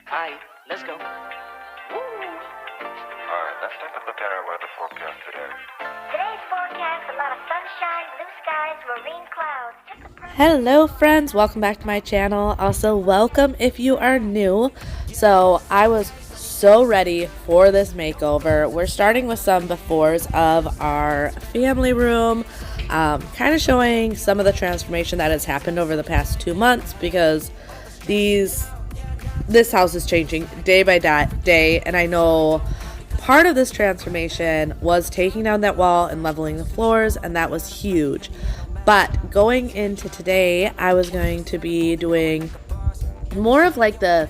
Alright, let's go. Alright, let's take a look at our weather forecast today. Today's forecast, a lot of sunshine, blue skies, marine clouds. Hello friends, welcome back to my channel. Also welcome if you are new. So I was so ready for this makeover. We're starting with some befores of our family room, kind of showing some of the transformation that has happened over the past 2 months, because this house is changing day by day, and I know part of this transformation was taking down that wall and leveling the floors, and that was huge. But going into today, I was going to be doing more of like the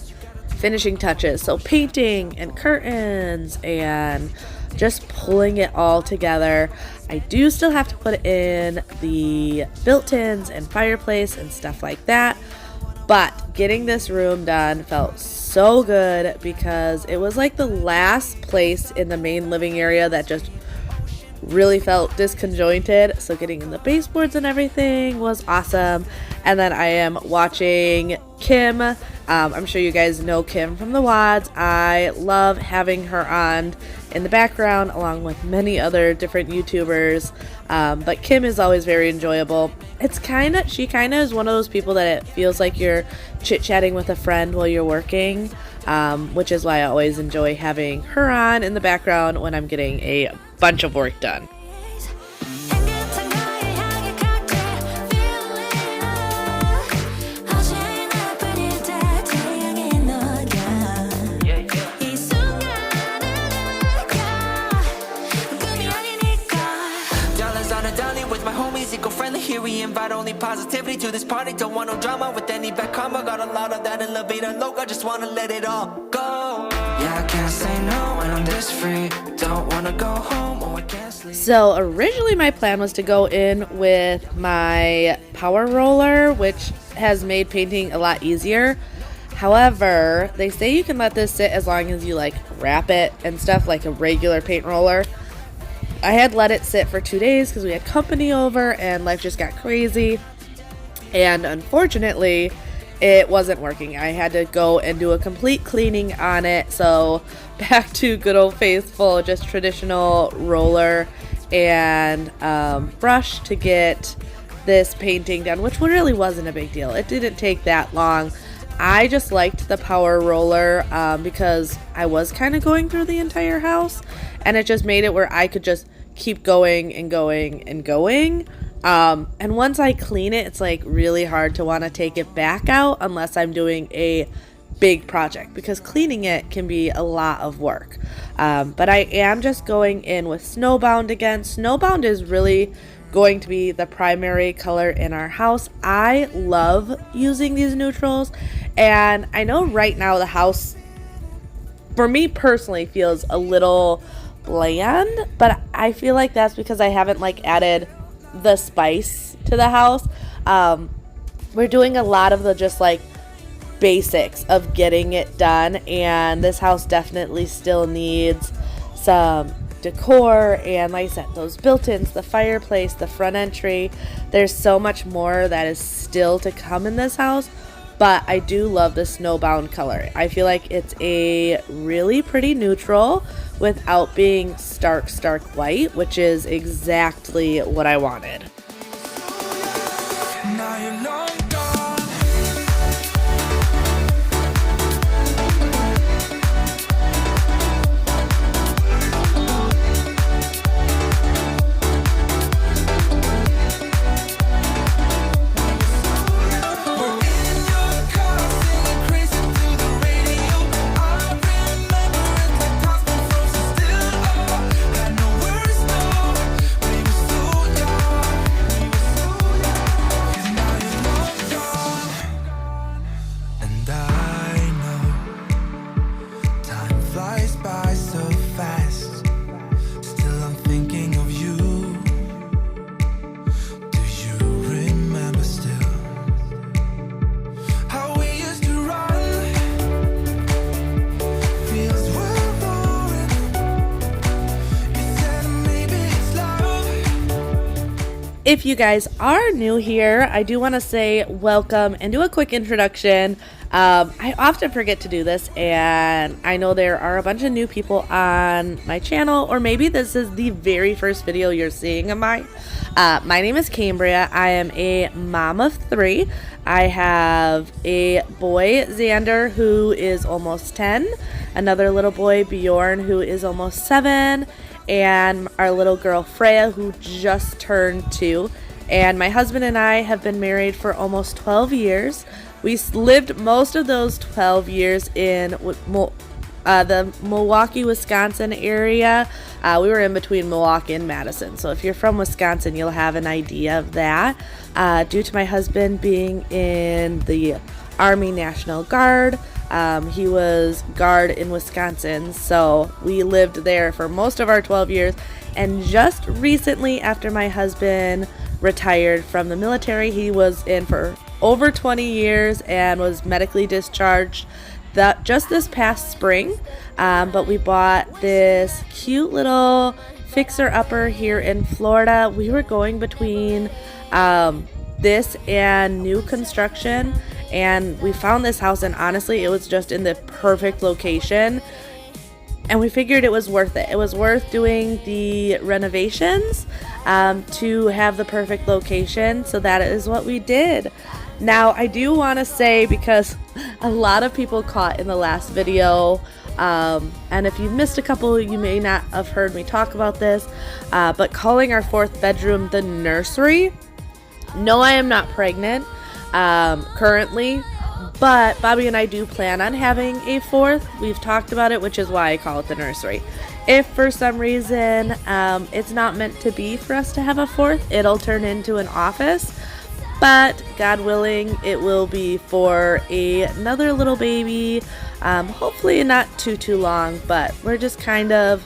finishing touches, so painting and curtains and just pulling it all together. I do still have to put in the built-ins and fireplace and stuff like that, but getting this room done felt so good because it was like the last place in the main living area that just really felt disconjointed. So getting in the baseboards and everything was awesome. And then I am watching Kim. I'm sure you guys know Kim from the WODs. I love having her on in the background along with many other different YouTubers. But Kim is always very enjoyable. She kind of is one of those people that it feels like you're chit-chatting with a friend while you're working, which is why I always enjoy having her on in the background when I'm getting a bunch of work done. Here we invite only positivity to this party. Don't want no drama with any bad karma. Got a lot of that elevator logo. Just wanna let it all go. Yeah, I can't say no when I'm this free. Don't wanna go home or I can't sleep. So originally my plan was to go in with my power roller, which has made painting a lot easier. However, they say you can let this sit as long as you like wrap it and stuff like a regular paint roller. I had let it sit for 2 days because we had company over and life just got crazy, and unfortunately it wasn't working. I had to go and do a complete cleaning on it, so back to good old faithful just traditional roller and brush to get this painting done, which really wasn't a big deal. It didn't take that long. I just liked the power roller because I was kind of going through the entire house, and it just made it where I could just keep going and going and going. And once I clean it, it's like really hard to want to take it back out unless I'm doing a big project, because cleaning it can be a lot of work. But I am just going in with Snowbound again. Snowbound is really going to be the primary color in our house. I love using these neutrals, and I know right now the house for me personally feels a little bland, but I feel like that's because I haven't like added the spice to the house. We're doing a lot of the just like basics of getting it done, and this house definitely still needs some decor and, like I said, those built-ins, the fireplace, the front entry. There's so much more that is still to come in this house, but I do love the Snowbound color. I feel like it's a really pretty neutral without being stark white, which is exactly what I wanted. Now you're long gone. If you guys are new here, I do want to say welcome and do a quick introduction. I often forget to do this, and I know there are a bunch of new people on my channel, or maybe this is the very first video you're seeing of mine. My name is Cambriea. I am a mom of 3. I have a boy, Xander, who is almost 10, another little boy, Bjorn, who is almost 7, and our little girl Freya, who just turned 2. And my husband and I have been married for almost 12 years. We lived most of those 12 years in the Milwaukee, Wisconsin area. We were in between Milwaukee and Madison. So if you're from Wisconsin, you'll have an idea of that. Due to my husband being in the Army National Guard, he was guard in Wisconsin, so we lived there for most of our 12 years. And just recently, after my husband retired from the military, he was in for over 20 years and was medically discharged just this past spring. But we bought this cute little fixer-upper here in Florida. We were going between this and new construction, and we found this house, and honestly it was just in the perfect location, and we figured it was worth it. It was worth doing the renovations to have the perfect location, so that is what we did. Now I do want to say, because a lot of people caught in the last video, and if you've missed a couple, you may not have heard me talk about this, but calling our 4th bedroom the nursery. No, I am not pregnant currently, but Bobby and I do plan on having a 4th. We've talked about it, which is why I call it the nursery. If for some reason it's not meant to be for us to have a 4th, it'll turn into an office. But God willing, it will be for another little baby. Hopefully not too long, but we're just kind of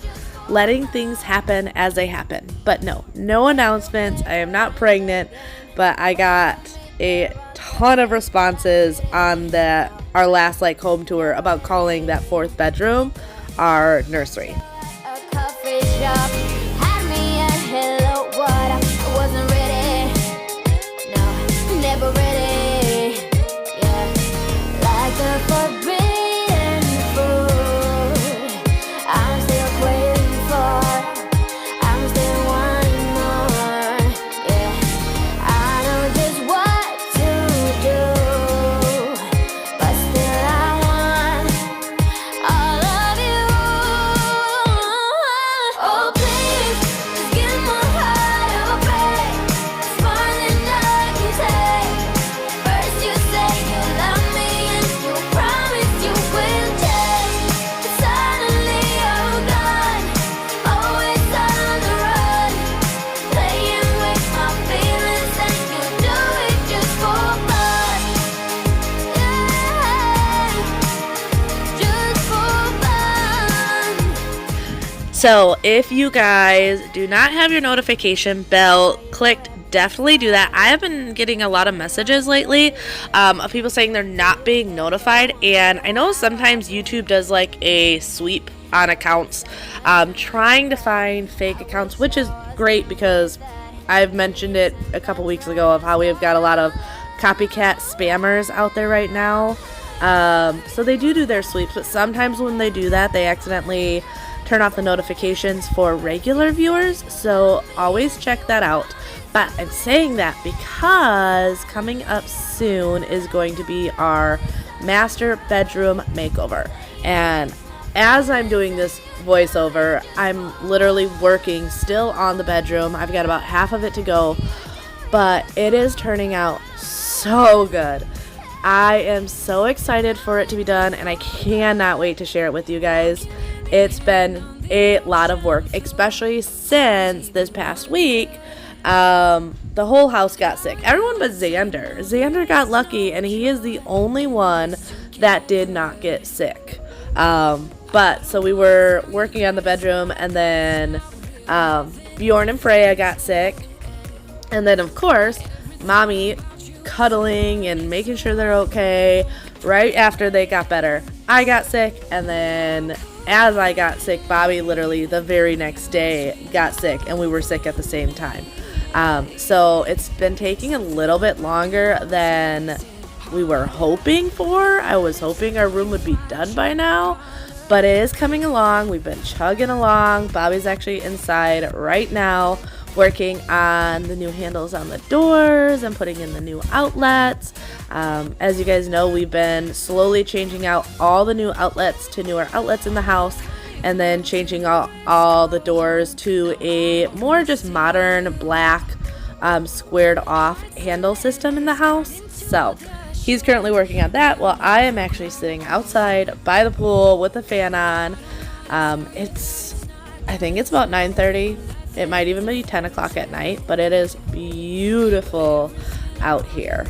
letting things happen as they happen. But no announcements. I am not pregnant, but I got a ton of responses on our last home tour about calling that 4th bedroom our nursery. A coffee shop had me at hello, what I wasn't ready. No, never ready. Yeah, like a forbidden fruit. I'm still waiting for. I'm still wanting more. Yeah, I know just what to do, but still I want all of you. Oh please, just give my heart a break. It's more than I can take. First you say you love me and you promise you will change, but suddenly you're gone, always on the run, playing with my feelings, and you do it just for fun. Yeah, just for fun. So if you guys do not have your notification bell clicked, definitely do that. I have been getting a lot of messages lately of people saying they're not being notified, and I know sometimes YouTube does a sweep on accounts, trying to find fake accounts, which is great because I've mentioned it a couple weeks ago of how we have got a lot of copycat spammers out there right now. So they do their sweeps, but sometimes when they do that, they accidentally turn off the notifications for regular viewers, so always check that out. But I'm saying that because coming up soon is going to be our master bedroom makeover, and as I'm doing this voiceover, I'm literally working still on the bedroom. I've got about half of it to go, but it is turning out so good. I am so excited for it to be done, and I cannot wait to share it with you guys. It's been a lot of work, especially since this past week, the whole house got sick. Everyone but Xander. Xander got lucky, and he is the only one that did not get sick. But so we were working on the bedroom, and then Bjorn and Freya got sick, and then of course mommy cuddling and making sure they're okay. Right after they got better, I got sick, and then as I got sick, Bobby literally the very next day got sick, and we were sick at the same time. So it's been taking a little bit longer than we were hoping for. I was hoping our room would be done by now, but it is coming along. We've been chugging along. Bobby's actually inside right now working on the new handles on the doors and putting in the new outlets. As you guys know, we've been slowly changing out all the new outlets to newer outlets in the house, and then changing all the doors to a more just modern black squared off handle system in the house. So he's currently working on that while I am actually sitting outside by the pool with the fan on. I think it's about 9:30. It might even be 10 o'clock at night, but it is beautiful out here.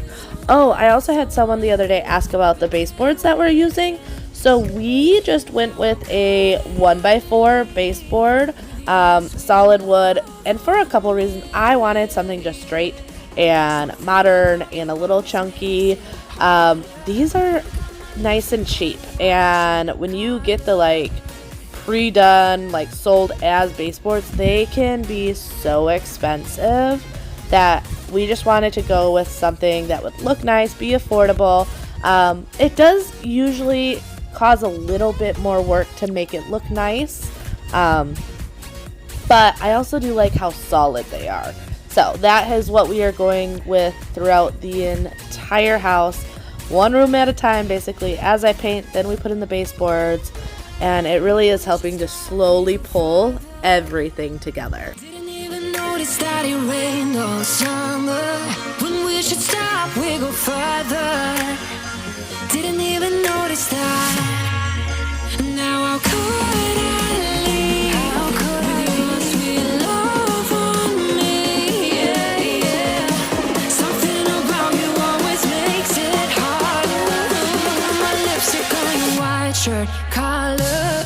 Oh, I also had someone the other day ask about the baseboards that we're using. So we just went with a 1x4 baseboard, solid wood, and for a couple reasons. I wanted something just straight and modern and a little chunky. These are nice and cheap, and when you get the pre-done, sold as baseboards, they can be so expensive that we just wanted to go with something that would look nice, be affordable. It does usually cause a little bit more work to make it look nice, but I also do like how solid they are. So that is what we are going with throughout the entire house, one room at a time basically. As I paint, then we put in the baseboards, and it really is helping to slowly pull everything together. Didn't even notice that it rained all summer. When we should stop, we go further. Didn't even notice that. Now how could I leave? How could with your sweet love on me? Yeah, yeah. Something about you always makes it hard. My lipstick on your white shirt collar.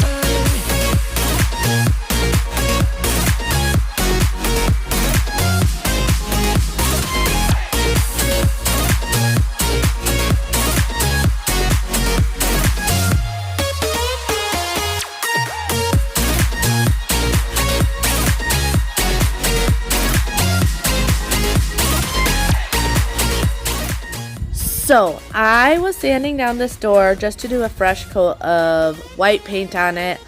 So I was sanding down this door just to do a fresh coat of white paint on it.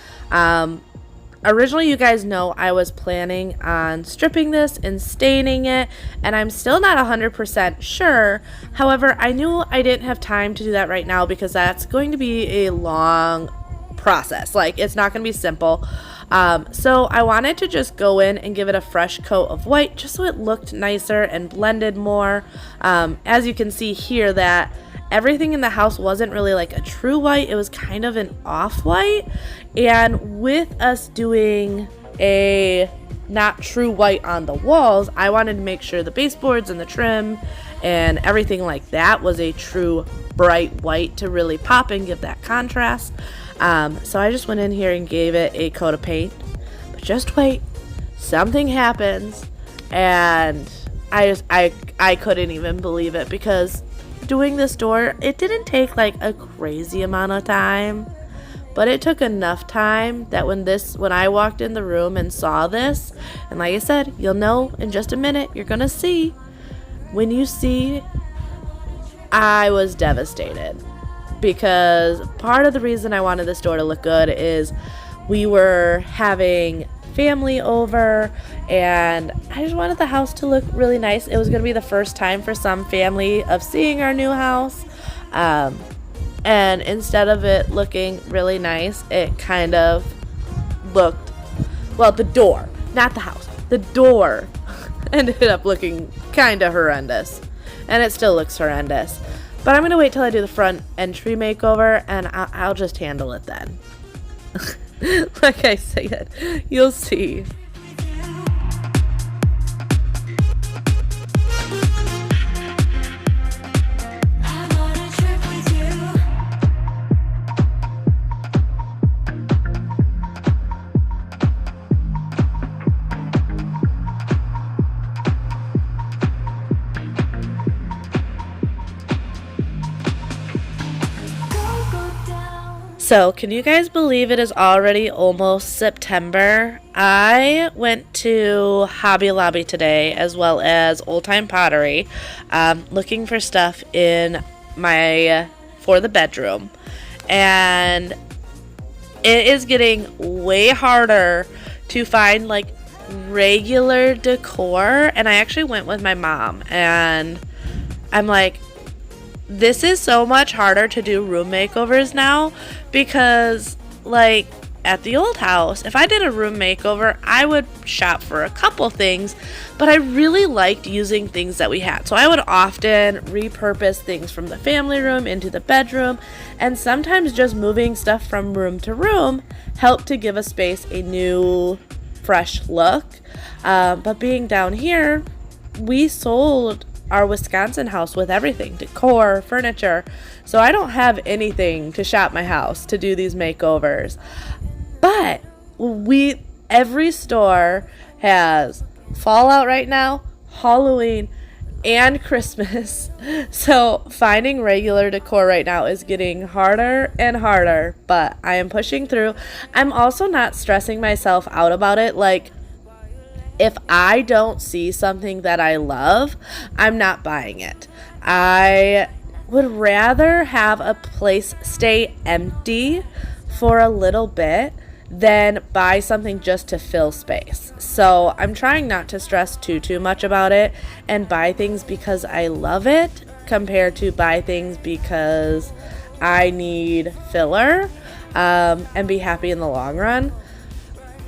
Originally, you guys know I was planning on stripping this and staining it, and I'm still not 100% sure. However, I knew I didn't have time to do that right now because that's going to be a long process. It's not going to be simple. So I wanted to just go in and give it a fresh coat of white just so it looked nicer and blended more. As you can see here, that everything in the house wasn't really a true white. It was kind of an off-white. And with us doing a not true white on the walls, I wanted to make sure the baseboards and the trim and everything like that was a true bright white to really pop and give that contrast. So I just went in here and gave it a coat of paint, but just wait, something happens, and I couldn't even believe it, because doing this door, it didn't take a crazy amount of time, but it took enough time that when I walked in the room and saw this, and like I said, you'll know in just a minute, you're gonna see, when you see, I was devastated. Because part of the reason I wanted this door to look good is we were having family over, and I just wanted the house to look really nice. It was going to be the first time for some family of seeing our new house, and instead of it looking really nice, it kind of looked, the door, not the house, the door ended up looking kind of horrendous, and it still looks horrendous. But I'm going to wait till I do the front entry makeover, and I'll just handle it then. Like I said, you'll see. I'm on a trip with you. So, can you guys believe it is already almost September? I went to Hobby Lobby today as well as Old Time Pottery, looking for stuff for the bedroom. And it is getting way harder to find like regular decor. And I actually went with my mom and I'm like, this is so much harder to do room makeovers now because, like, at the old house, if I did a room makeover, I would shop for a couple things, but I really liked using things that we had. So I would often repurpose things from the family room into the bedroom, and sometimes just moving stuff from room to room helped to give a space a new, fresh look. But being down here, we sold our Wisconsin house with everything, decor, furniture. So I don't have anything to shop my house to do these makeovers. But every store has Fallout right now, Halloween, and Christmas. So finding regular decor right now is getting harder and harder, but I am pushing through. I'm also not stressing myself out about it. Like, if I don't see something that I love, I'm not buying it. I would rather have a place stay empty for a little bit than buy something just to fill space. So I'm trying not to stress too much about it and buy things because I love it compared to buy things because I need filler and be happy in the long run.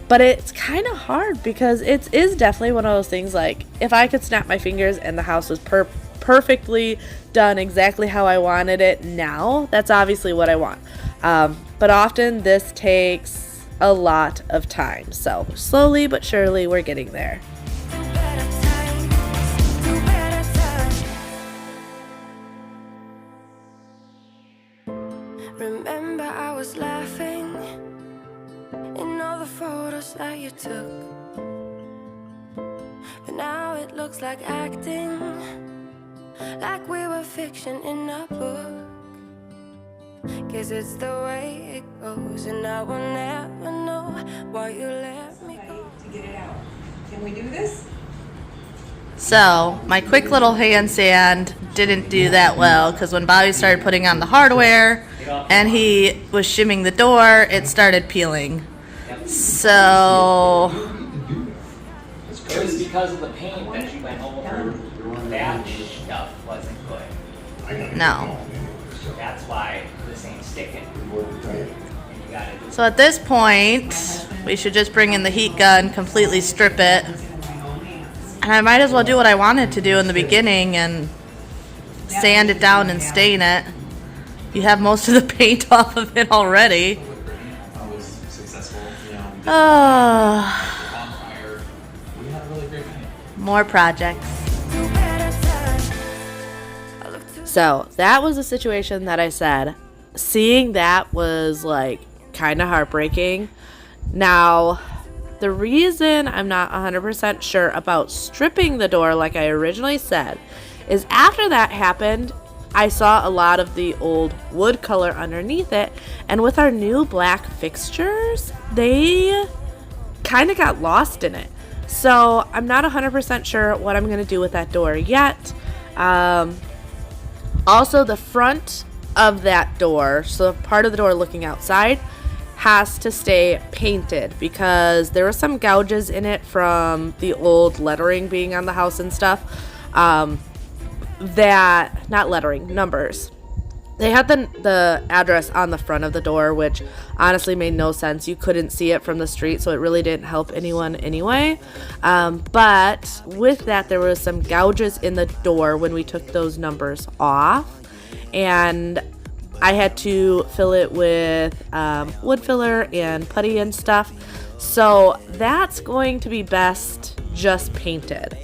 But it's kind of hard because it is definitely one of those things, like, if I could snap my fingers and the house was perfectly done exactly how I wanted it now, that's obviously what I want. But often this takes a lot of time. So slowly but surely we're getting there. Remember I was laughing in all the photos that you took, but now it looks like acting, like we were fiction in a book. Guess it's the way it goes, and I will never know why you let me go. To get it out. Can we do this? So my quick little hand sand didn't do that well because when Bobby started putting on the hardware and he was shimming the door, it started peeling. So it was because of the paint that you went over. That stuff wasn't good. no. That's why this ain't sticking. And you gotta do So at this point, we should just bring in the heat gun, completely strip it. And I might as well do what I wanted to do in the beginning and sand it down and stain it. You have most of the paint off of it already. Oh, more projects. So that was a situation that I said, seeing that was like kind of heartbreaking. Now, the reason I'm not 100% sure about stripping the door like I originally said is after that happened, I saw a lot of the old wood color underneath it, and with our new black fixtures, they kind of got lost in it. So I'm not 100% sure what I'm going to do with that door yet. Also, the front of that door, so part of the door looking outside, has to stay painted because there were some gouges in it from the old lettering being on the house and stuff. Not lettering, numbers. They had the address on the front of the door, which honestly made no sense. You couldn't see it from the street, so it really didn't help anyone anyway. But with that, there was some gouges in the door when we took those numbers off. And I had to fill it with wood filler and putty and stuff. So that's going to be best just painted.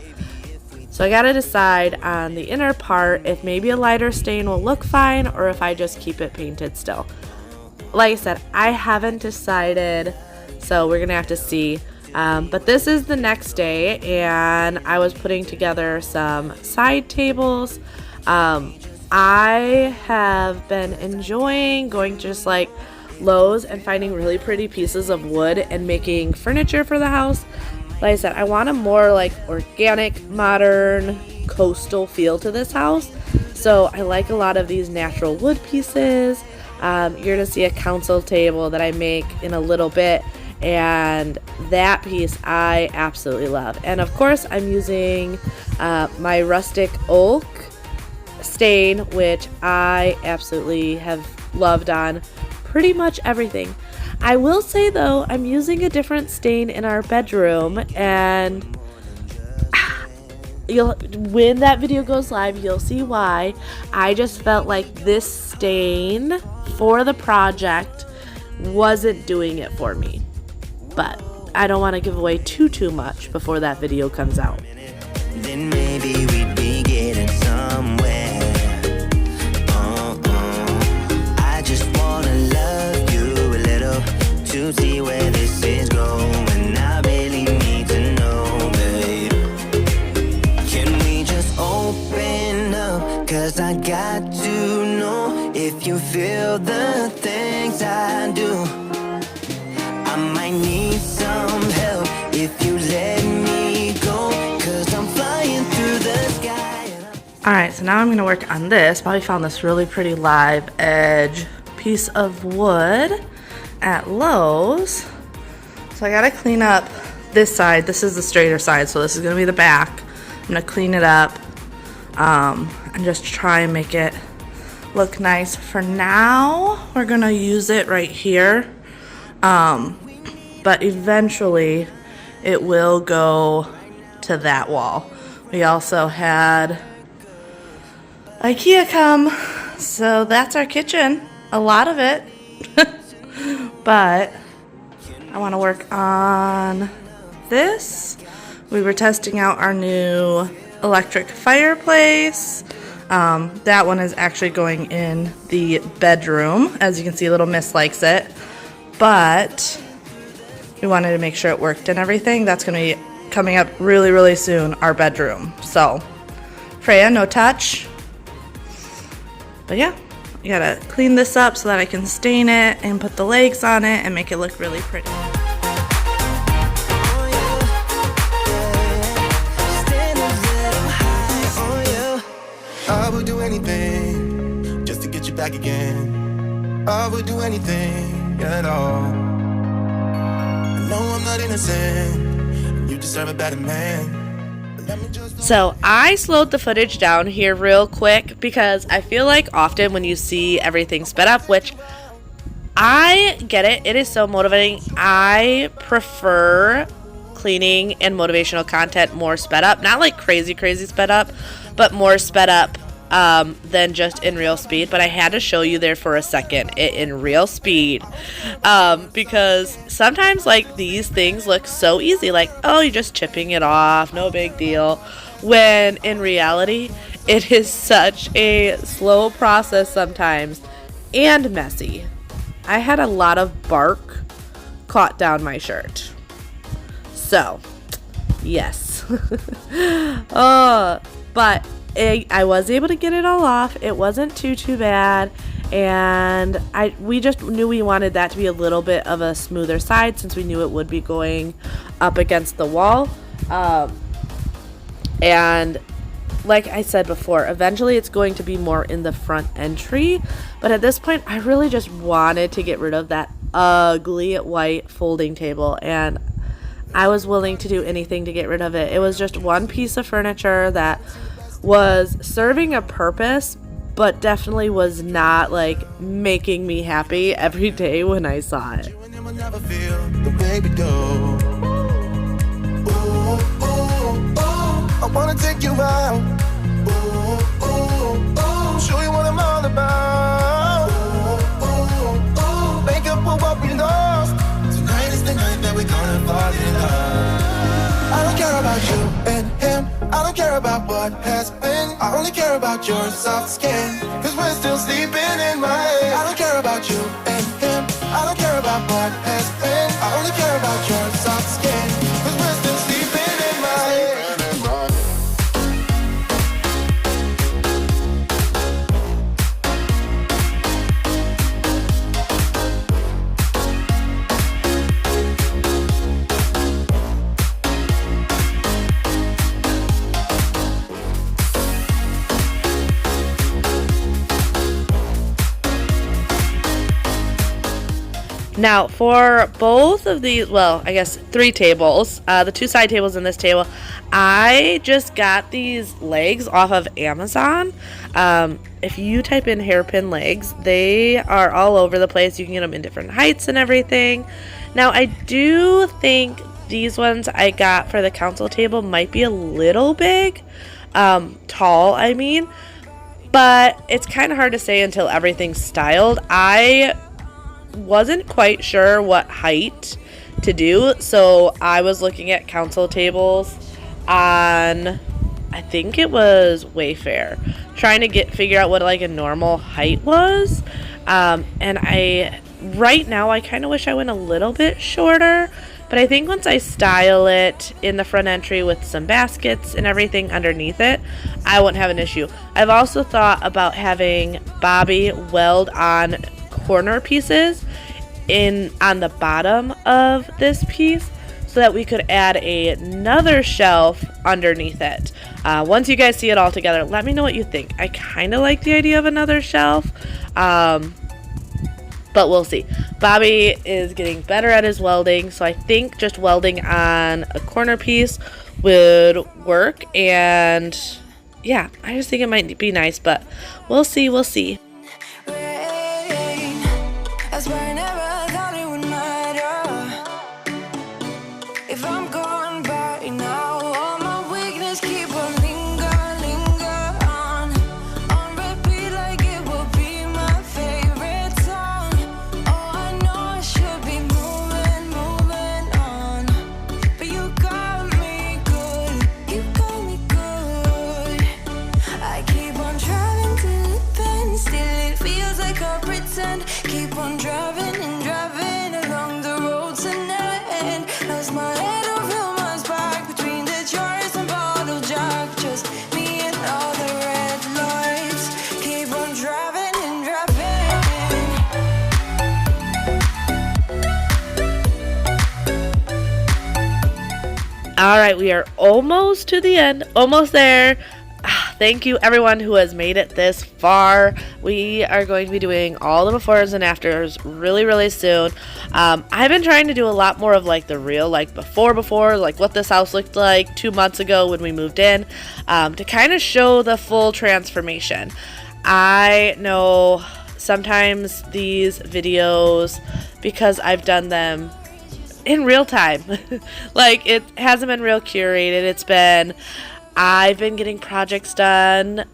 So I gotta decide on the inner part if maybe a lighter stain will look fine or if I just keep it painted still. Like I said, I haven't decided, so we're gonna have to see. But this is the next day, and I was putting together some side tables. I have been enjoying going to just like Lowe's and finding really pretty pieces of wood and making furniture for the house. Like I said, I want a more like organic, modern, coastal feel to this house. So I like a lot of these natural wood pieces. You're gonna see a council table that I make in a little bit, and that piece I absolutely love. And of course I'm using my rustic oak stain, which I absolutely have loved on pretty much everything. I will say though, I'm using a different stain in our bedroom, and when that video goes live, you'll see why. I just felt like this stain for the project wasn't doing it for me. But I don't want to give away too much before that video comes out. Then maybe we'd be getting somewhere. I just wanna love you a little to see where this is going. I really need to know, babe. Can we just open up? 'Cause I got to know if you feel the things I do. I might need some help if you let me go, 'cause I'm flying through the sky. Alright, so now I'm going to work on this. Bobby found this really pretty live edge piece of wood at Lowe's. So I got to clean up this side. This is the straighter side, so this is going to be the back. I'm going to clean it up and just try and make it look nice. For now, we're going to use it right here. But eventually it will go to that wall. We also had IKEA come, so that's our kitchen, a lot of it. But I want to work on this. We were testing out our new electric fireplace. That one is actually going in the bedroom. As you can see, little Miss likes it, but we wanted to make sure it worked and everything. That's going to be coming up really soon, our bedroom. So Freya, no touch. But yeah, you gotta clean this up so that I can stain it and put the legs on it and make it look really pretty. I would do anything just to get you back again. I would do anything at all. I know I'm not innocent. You deserve a better man. So I slowed the footage down here real quick because I feel like often when you see everything sped up, which I get it, it is so motivating. I prefer cleaning and motivational content more sped up, not like crazy sped up, but more sped up than just in real speed. But I had to show you there for a second it in real speed because sometimes like these things look so easy, like, oh, you're just chipping it off, no big deal, when in reality it is such a slow process sometimes and messy. I had a lot of bark caught down my shirt, so yes. But I was able to get it all off. It wasn't too bad, and we just knew we wanted that to be a little bit of a smoother side since we knew it would be going up against the wall. And like I said before, eventually it's going to be more in the front entry, but at this point I really just wanted to get rid of that ugly white folding table, and I was willing to do anything to get rid of it. It was just one piece of furniture that was serving a purpose, but definitely was not like making me happy every day when I saw it. I wanna take you out. Show you what I'm all about. Make up for what we lost. Tonight is the night that we're gonna fall in love. I don't care about you and him. I don't care about what has been. I only care about your soft skin, 'cause we're still sleeping in my head. I don't care about you and him. I don't care about what has been. I only care about your soft skin, 'cause we're still sleeping in my head. Now, for both of these, well, I guess 3 tables, the 2 side tables and this table, I just got these legs off of Amazon. If you type in hairpin legs, they are all over the place. You can get them in different heights and everything. Now, I do think these ones I got for the council table might be a little big, tall, I mean, but it's kind of hard to say until everything's styled. I wasn't quite sure what height to do, so I was looking at council tables on, I think it was Wayfair, trying to figure out what like a normal height was. And right now I kind of wish I went a little bit shorter, but I think once I style it in the front entry with some baskets and everything underneath it, I won't have an issue. I've also thought about having Bobby weld on corner pieces on the bottom of this piece so that we could add another shelf underneath it. Once you guys see it all together, let me know what you think. I kind of like the idea of another shelf, but we'll see. Bobby is getting better at his welding, so I think just welding on a corner piece would work, and yeah, I just think it might be nice, but we'll see. I swear I never thought it would matter if I'm gone by now. All my weakness keep on linger on repeat like it will be my favorite song. Oh, I know I should be moving on, but you got me good. I keep on driving till it bends, still it feels like I pretend. Keep on driving along the road to never end. Lost my head over my back between the jars and bottle jack. Just me and all the red lights. Keep on driving. All right, we are almost to the end, almost there. Thank you everyone who has made it this far. We are going to be doing all the befores and afters really soon. I've been trying to do a lot more of like the real like before like what this house looked like 2 months ago when we moved in, to kind of show the full transformation. I know sometimes these videos, because I've done them in real time, like it hasn't been real curated. I've been getting projects done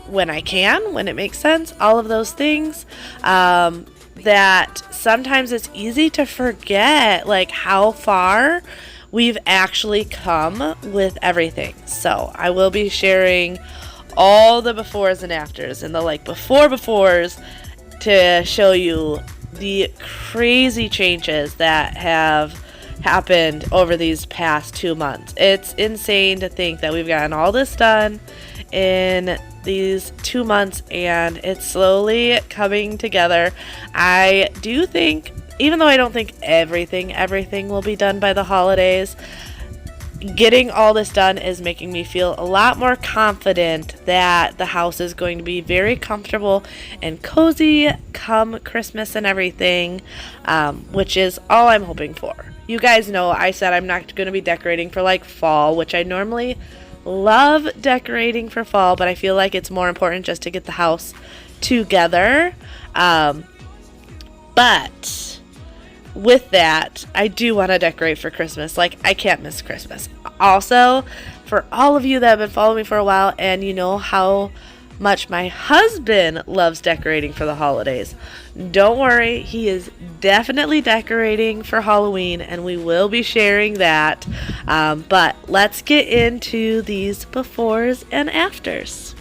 when I can, when it makes sense, all of those things, that sometimes it's easy to forget like how far we've actually come with everything. So I will be sharing all the befores and afters and the like befores to show you the crazy changes that have happened over these past 2 months. It's insane to think that we've gotten all this done in these 2 months and it's slowly coming together. I do think, even though I don't think everything will be done by the holidays, getting all this done is making me feel a lot more confident that the house is going to be very comfortable and cozy come Christmas and everything, which is all I'm hoping for. You guys know I said I'm not going to be decorating for like fall, which I normally love decorating for fall, but I feel like it's more important just to get the house together. But with that, I do want to decorate for Christmas. Like, I can't miss Christmas. Also, for all of you that have been following me for a while and you know how much my husband loves decorating for the holidays, don't worry, he is definitely decorating for Halloween and we will be sharing that. But let's get into these befores and afters.